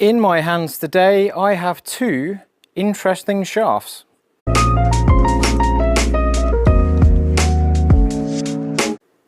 In my hands today, I have two interesting shafts.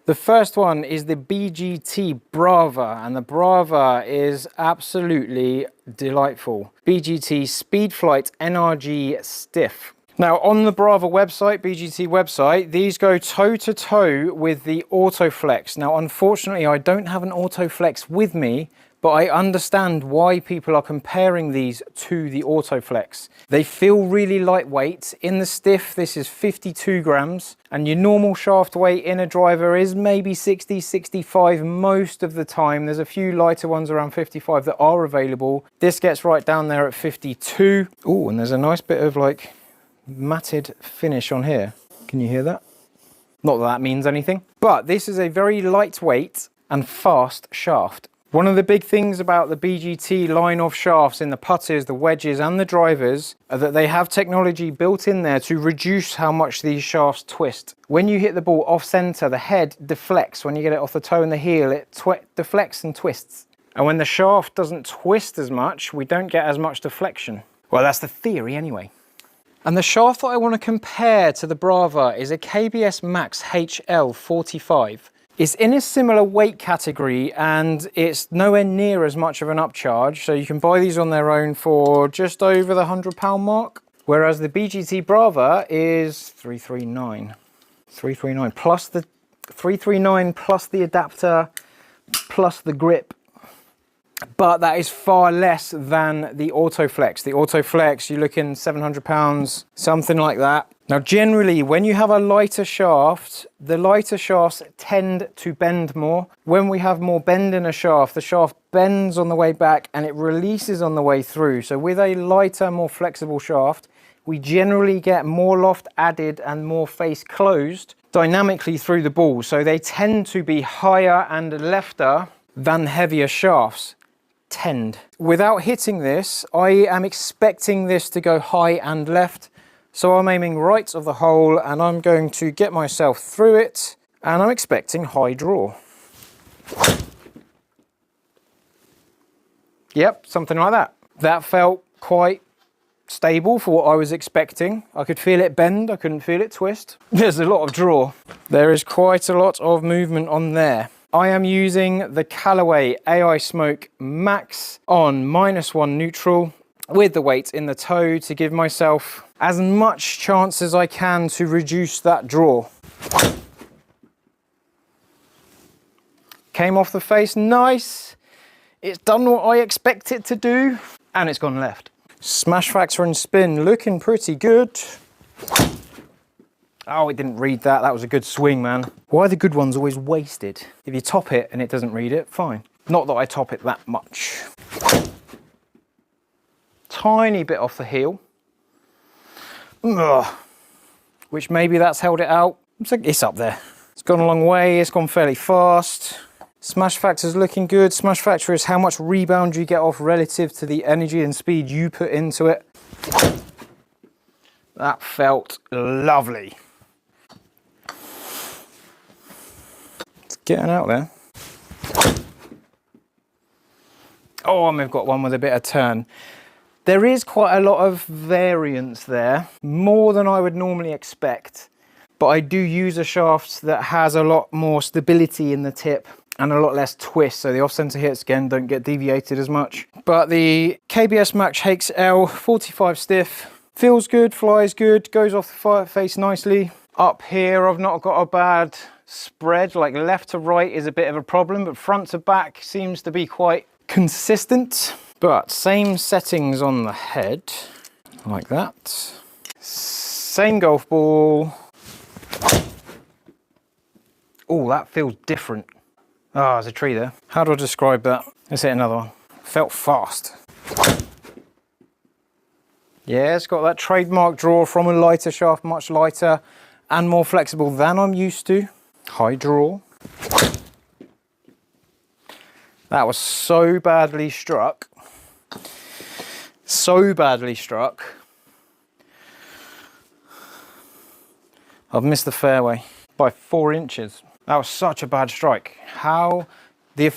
The first one is the BGT Brava, and the Brava is absolutely delightful. BGT Speedflight NRG Stiff. Now on the Brava website, BGT website, these go toe to toe with the Autoflex. Now unfortunately I don't have an Autoflex with me, but I understand why people are comparing these to the Autoflex. They feel really lightweight. In the stiff, this is 52 grams, and your normal shaft weight in a driver is maybe 60, 65 most of the time. There's a few lighter ones around 55 that are available. This gets right down there at 52. Oh, and there's a nice bit of like matted finish on here. Can you hear that? Not that that means anything, but this is a very lightweight and fast shaft. One of the big things about the BGT line of shafts in the putters, the wedges and the drivers are that they have technology built in there to reduce how much these shafts twist. When you hit the ball off center, the head deflects. When you get it off the toe and the heel, it deflects and twists. And when the shaft doesn't twist as much, we don't get as much deflection. Well, that's the theory anyway. And the shaft that I want to compare to the Brava is a KBS Max HL45. It's in a similar weight category and it's nowhere near as much of an upcharge. So you can buy these on their own for just over the £100 mark. Whereas the BGT Brava is 339. 339 plus the 339 plus the adapter plus the grip. But that is far less than the Autoflex. The Autoflex, you're looking £700, something like that. Now, generally, when you have a lighter shaft, the lighter shafts tend to bend more. When we have more bend in a shaft, the shaft bends on the way back and it releases on the way through. So with a lighter, more flexible shaft, we generally get more loft added and more face closed dynamically through the ball. So they tend to be higher and lefter than heavier shafts. Tend. Without hitting this, I am expecting this to go high and left. So I'm aiming right of the hole and I'm going to get myself through it and I'm expecting high draw. Yep, something like that. That felt quite stable for what I was expecting. I could feel it bend, I couldn't feel it twist. There's a lot of draw. There is quite a lot of movement on there. I am using the Callaway AI Smoke Max on -1 neutral with the weight in the toe to give myself as much chance as I can to reduce that draw. Came off the face nice. It's done what I expect it to do and it's gone left. Smash factor and spin looking pretty good. Oh, it didn't read that. That was a good swing, man. Why are the good ones always wasted? If you top it and it doesn't read it, fine. Not that I top it that much. Tiny bit off the heel. Ugh. Which maybe that's held it out. It's up there. It's gone a long way. It's gone fairly fast. Smash factor's looking good. Smash factor is how much rebound you get off relative to the energy and speed you put into it. That felt lovely. Getting out there. Oh, and we've got one with a bit of turn. There is quite a lot of variance there, more than I would normally expect. But I do use a shaft that has a lot more stability in the tip and a lot less twist, so the off-center hits, again, don't get deviated as much. But the KBS Max HL 45 stiff feels good, flies good, goes off the face nicely. Up here, I've not got a bad spread, like left to right is a bit of a problem, but front to back seems to be quite consistent. But same settings on the head, like that. Same golf ball. Oh, that feels different. Oh, there's a tree there. How do I describe that? Let's hit another one. Felt fast. Yeah, it's got that trademark draw from a lighter shaft, much lighter and more flexible than I'm used to. High draw. That was so badly struck. So badly struck. I've missed the fairway by 4 inches. That was such a bad strike. How the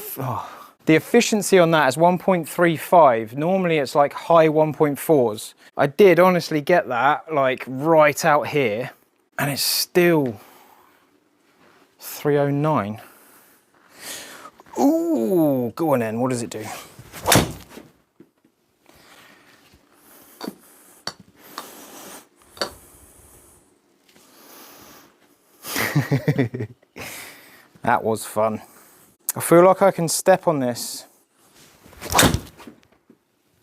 The efficiency on that is 1.35. Normally it's like high 1.4s. I did honestly get that like right out here, and it's still 309. Ooh, go on then, what does it do? That was fun. I feel like I can step on this.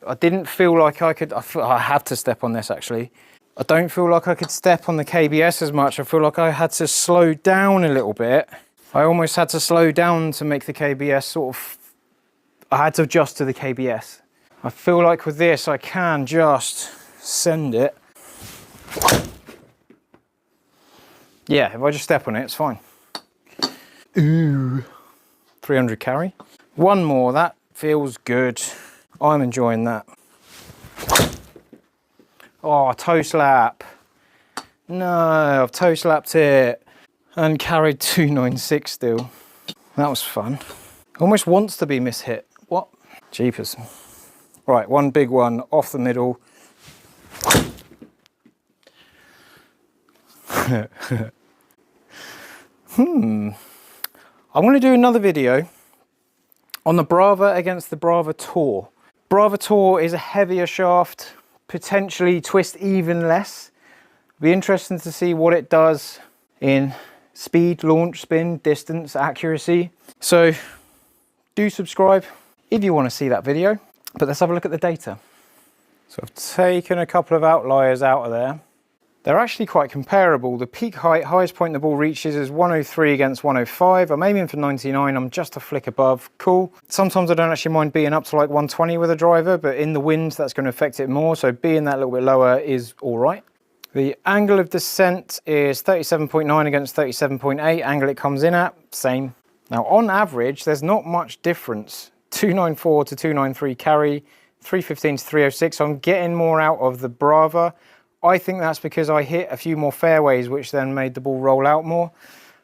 I didn't feel like I could, I had to step on this actually. I don't feel like I could step on the KBS as much. I feel like I had to slow down a little bit. I almost had to slow down to make the KBS sort of, I had to adjust to the KBS. I feel like with this I can just send it. Yeah, if I just step on it, it's fine. Ooh, 300 carry. One more, that feels good. I'm enjoying that. Oh, toe slap. No, I've toe slapped it and carried 296 still. That was fun. Almost wants to be mishit. What? Jeepers. Right, one big one off the middle. I'm going to do another video on the Brava against the Brava Tour. Brava Tour is a heavier shaft, potentially twist even less. Be interesting to see what it does in speed, launch, spin, distance, accuracy. So do subscribe if you want to see that video, but let's have a look at the data. So I've taken a couple of outliers out of there. They're actually quite comparable. The peak height, highest point the ball reaches is 103 against 105. I'm aiming for 99, I'm just a flick above, cool. Sometimes I don't actually mind being up to like 120 with a driver, but in the wind that's going to affect it more, so being that little bit lower is all right. The angle of descent is 37.9 against 37.8, angle it comes in at, same. Now on average, there's not much difference. 294 to 293 carry, 315 to 306, so I'm getting more out of the Brava. I think that's because I hit a few more fairways, which then made the ball roll out more.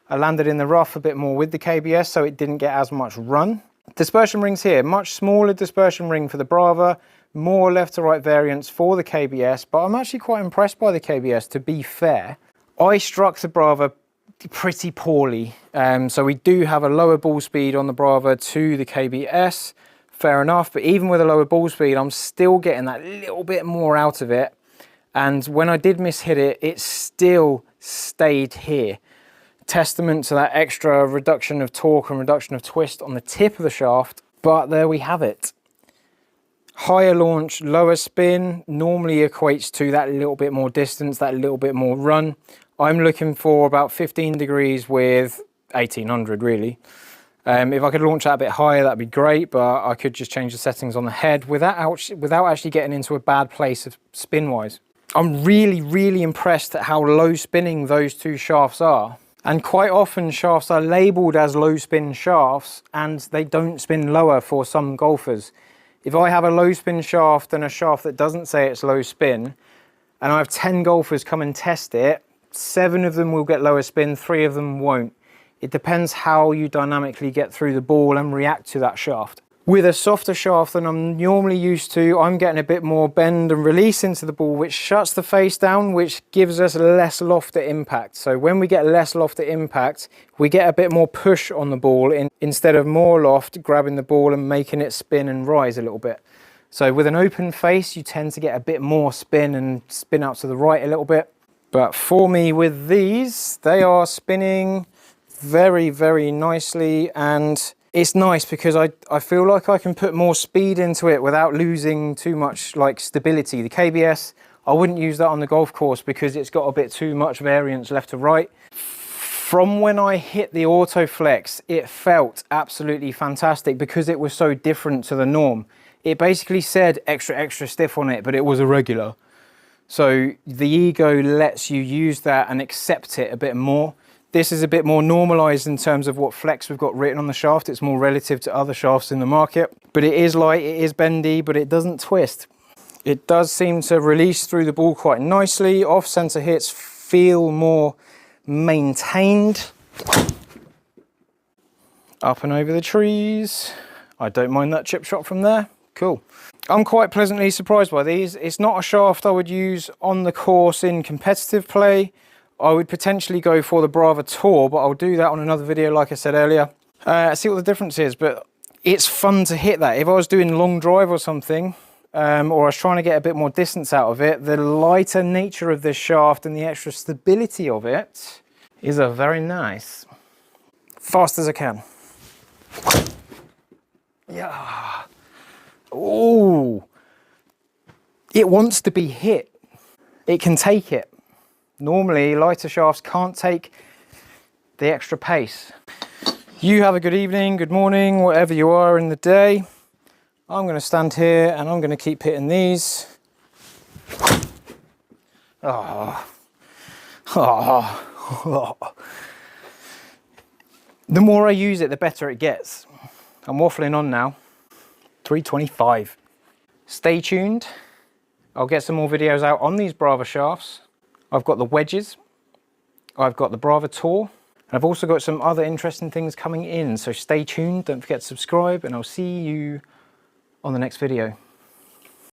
I landed in the rough a bit more with the KBS, so it didn't get as much run. Dispersion rings here, much smaller dispersion ring for the Brava, more left to right variance for the KBS, but I'm actually quite impressed by the KBS, to be fair. I struck the Brava pretty poorly, so we do have a lower ball speed on the Brava to the KBS, fair enough, but even with a lower ball speed, I'm still getting that little bit more out of it. And when I did mishit it, it still stayed here. Testament to that extra reduction of torque and reduction of twist on the tip of the shaft, but there we have it. Higher launch, lower spin normally equates to that little bit more distance, that little bit more run. I'm looking for about 15 degrees with 1800 really. If I could launch that a bit higher, that'd be great, but I could just change the settings on the head without actually getting into a bad place of spin-wise. I'm really impressed at how low spinning those two shafts are. And quite often shafts are labeled as low spin shafts and they don't spin lower for some golfers. If I have a low spin shaft and a shaft that doesn't say it's low spin, and I have 10 golfers come and test it, 7 of them will get lower spin, 3 of them won't. It depends how you dynamically get through the ball and react to that shaft. With a softer shaft than I'm normally used to, I'm getting a bit more bend and release into the ball, which shuts the face down, which gives us less loft at impact. So when we get less loft at impact, we get a bit more push on the ball instead of more loft grabbing the ball and making it spin and rise a little bit. So with an open face, you tend to get a bit more spin and spin out to the right a little bit. But for me with these, they are spinning very nicely, and it's nice because I feel like I can put more speed into it without losing too much like stability. The KBS, I wouldn't use that on the golf course because it's got a bit too much variance left to right. From when I hit the autoflex, it felt absolutely fantastic because it was so different to the norm. It basically said extra stiff on it, but it was a regular. So the ego lets you use that and accept it a bit more. This is a bit more normalized in terms of what flex we've got written on the shaft. It's more relative to other shafts in the market, but it is light, it is bendy, but it doesn't twist. It does seem to release through the ball quite nicely. Off-center hits feel more maintained. Up and over the trees. I don't mind that chip shot from there. Cool. I'm quite pleasantly surprised by these. It's not a shaft I would use on the course in competitive play. I would potentially go for the Brava Tour, but I'll do that on another video like I said earlier. See what the difference is, but it's fun to hit that. If I was doing long drive or something, or I was trying to get a bit more distance out of it, the lighter nature of this shaft and the extra stability of it is a very nice. Fast as I can. Yeah. Oh, it wants to be hit. It can take it. Normally, lighter shafts can't take the extra pace. You have a good evening, good morning, whatever you are in the day. I'm going to stand here and I'm going to keep hitting these. Oh. Oh. The more I use it, the better it gets. I'm waffling on now. 325. Stay tuned. I'll get some more videos out on these Brava shafts. I've got the wedges. I've got the Brava Tour. And I've also got some other interesting things coming in. So stay tuned. Don't forget to subscribe and I'll see you on the next video.